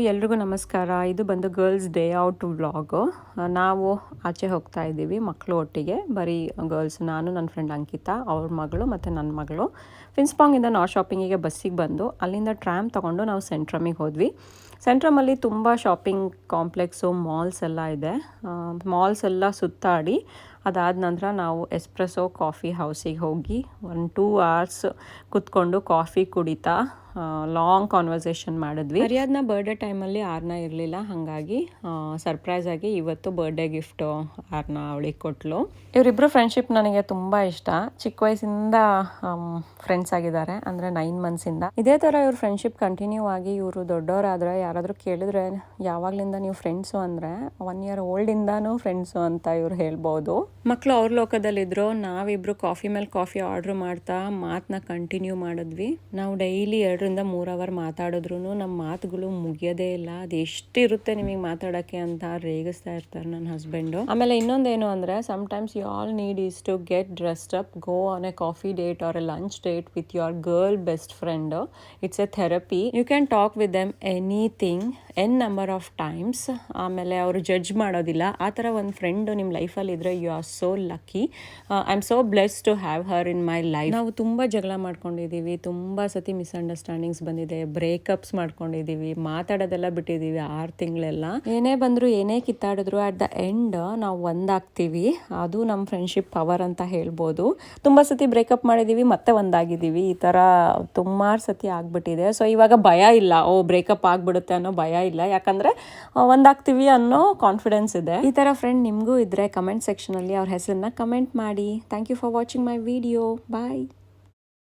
ಎಲ್ರಿಗೂ ನಮಸ್ಕಾರ. ಇದು ಬಂದು ಗರ್ಲ್ಸ್ ಡೇ ಔಟ್ ವ್ಲಾಗು. ನಾವು ಆಚೆ ಹೋಗ್ತಾ ಇದ್ದೀವಿ ಮಕ್ಕಳು ಒಟ್ಟಿಗೆ, ಬರೀ ಗರ್ಲ್ಸ್, ನಾನು ನನ್ನ ಫ್ರೆಂಡ್ ಅಂಕಿತಾ, ಅವ್ರ ಮಗಳು ಮತ್ತು ನನ್ನ ಮಗಳು. ಫಿನ್ಸ್ಪಾಂಗಿಂದ ನಾವು ಶಾಪಿಂಗಿಗೆ ಬಸ್ಸಿಗೆ ಬಂದು ಅಲ್ಲಿಂದ ಟ್ರ್ಯಾಮ್ ತೊಗೊಂಡು ನಾವು ಸೆಂಟ್ರಮಿಗೆ ಹೋದ್ವಿ. ಸೆಂಟ್ರಮಲ್ಲಿ ತುಂಬ ಶಾಪಿಂಗ್ ಕಾಂಪ್ಲೆಕ್ಸು, ಮಾಲ್ಸ್ ಎಲ್ಲ ಇದೆ. ಮಾಲ್ಸ್ ಎಲ್ಲ ಸುತ್ತಾಡಿ ಅದಾದ ನಂತರ ನಾವು ಎಸ್ಪ್ರೆಸೋ ಕಾಫಿ ಹೌಸಿಗೆ ಹೋಗಿ 1-2 hours ಕುತ್ಕೊಂಡು ಕಾಫಿ ಕುಡಿತಾ ಲಾಂಗ್ ಕಾನ್ವರ್ಸೇಷನ್ ಮಾಡಿದ್ವಿ. ಮರ್ಯಾದನ ಬರ್ಡೇ ಟೈಮಲ್ಲಿ ಆರ್ನ ಇರಲಿಲ್ಲ, ಹಾಗಾಗಿ ಸರ್ಪ್ರೈಸ್ ಆಗಿ ಇವತ್ತು ಬರ್ಡೇ ಗಿಫ್ಟು ಆರ್ನ ಅವಳಿಗೆ ಕೊಟ್ಟಳು. ಇವರಿಬ್ಬರು ಫ್ರೆಂಡ್ಶಿಪ್ ನನಗೆ ತುಂಬ ಇಷ್ಟ. ಚಿಕ್ಕ ವಯಸ್ಸಿಂದ ಫ್ರೆಂಡ್ಸ್ ಆಗಿದ್ದಾರೆ, ಅಂದರೆ 9 months. ಇದೇ ಥರ ಇವ್ರ ಫ್ರೆಂಡ್ಶಿಪ್ ಕಂಟಿನ್ಯೂ ಆಗಿ ಇವರು ದೊಡ್ಡವರಾದರೆ ಯಾರಾದರೂ ಕೇಳಿದ್ರೆ ಯಾವಾಗಲಿಂದ ನೀವು ಫ್ರೆಂಡ್ಸು ಅಂದರೆ 1 year old ಫ್ರೆಂಡ್ಸು ಅಂತ ಇವ್ರು ಹೇಳ್ಬೋದು. ಮಕ್ಕಳು ಅವ್ರ ಲೋಕದಲ್ಲಿದ್ದರು, ನಾವಿಬ್ಬರು ಕಾಫಿ ಮೇಲೆ ಕಾಫಿ ಆರ್ಡ್ರ್ ಮಾಡ್ತಾ ಮಾತನ್ನ ಕಂಟಿನ್ಯೂ ಮಾಡಿದ್ವಿ. ನಾವು ಡೈಲಿ 2-3 hour ಮಾತಾಡಿದ್ರು ನಮ್ಮ ಮಾತುಗಳು ಮುಗಿಯೋದೇ ಇಲ್ಲ. ಅದು ಎಷ್ಟಿರುತ್ತೆ ನಿಮಗೆ ಮಾತಾಡೋಕ್ಕೆ ಅಂತ ರೇಗಿಸ್ತಾ ಇರ್ತಾರೆ ನನ್ನ ಹಸ್ಬೆಂಡು. ಆಮೇಲೆ ಇನ್ನೊಂದೇನು ಅಂದರೆ, sometimes you all need is to get dressed up, go on a coffee date or a lunch date with your girl best friend. It's a therapy. You can talk with them anything n number of times. ಆಮೇಲೆ ಅವರು judge ಮಾಡೋದಿಲ್ಲ. ಆ ಥರ ಒಂದು friend ನಿಮ್ಮ ಲೈಫಲ್ಲಿ ಇದ್ದರೆ you are so lucky. I am so blessed to have her in my life. ನಾವು ತುಂಬ ಜಗಳ ಮಾಡ್ಕೊಂಡಿದ್ದೀವಿ, ತುಂಬ ಸತಿ ಮಿಸ್ಅಂಡರ್ಸ್ಟ್ಯಾಂಡಿಂಗ್ಸ್ ಬಂದಿದೆ, ಬ್ರೇಕಪ್ಸ್ ಮಾಡ್ಕೊಂಡಿದ್ದೀವಿ, ಮಾತಾಡೋದೆಲ್ಲ ಬಿಟ್ಟಿದ್ದೀವಿ 6 ತಿಂಗಳೆಲ್ಲ. ಏನೇ ಬಂದರೂ ಏನೇ ಕಿತ್ತಾಡಿದ್ರು ಅಟ್ ದ ಎಂಡ್ ನಾವು ಒಂದಾಗ್ತೀವಿ. ಅದು ನಮ್ಮ ಫ್ರೆಂಡ್ಶಿಪ್ ಪವರ್ ಅಂತ ಹೇಳ್ಬೋದು. ತುಂಬ ಸತಿ ಬ್ರೇಕಪ್ ಮಾಡಿದ್ದೀವಿ, ಮತ್ತೆ ಒಂದಾಗಿದ್ದೀವಿ. ಈ ಥರ ಸುಮಾರು ಸತಿ ಆಗ್ಬಿಟ್ಟಿದೆ. ಸೊ ಇವಾಗ ಭಯ ಇಲ್ಲ, ಬ್ರೇಕಪ್ ಆಗಿಬಿಡುತ್ತೆ ಅನ್ನೋ ಭಯ ಇಲ್ಲ, ಯಾಕಂದರೆ ಒಂದಾಗ್ತೀವಿ ಅನ್ನೋ ಕಾನ್ಫಿಡೆನ್ಸ್ ಇದೆ. ಈ ಥರ ಫ್ರೆಂಡ್ ನಿಮಗೂ ಇದ್ದರೆ ಕಮೆಂಟ್ ಸೆಕ್ಷನಲ್ಲಿ ಅವ್ರ ಹೆಸರನ್ನ ಕಮೆಂಟ್ ಮಾಡಿ. Thank you for watching my video. Bye.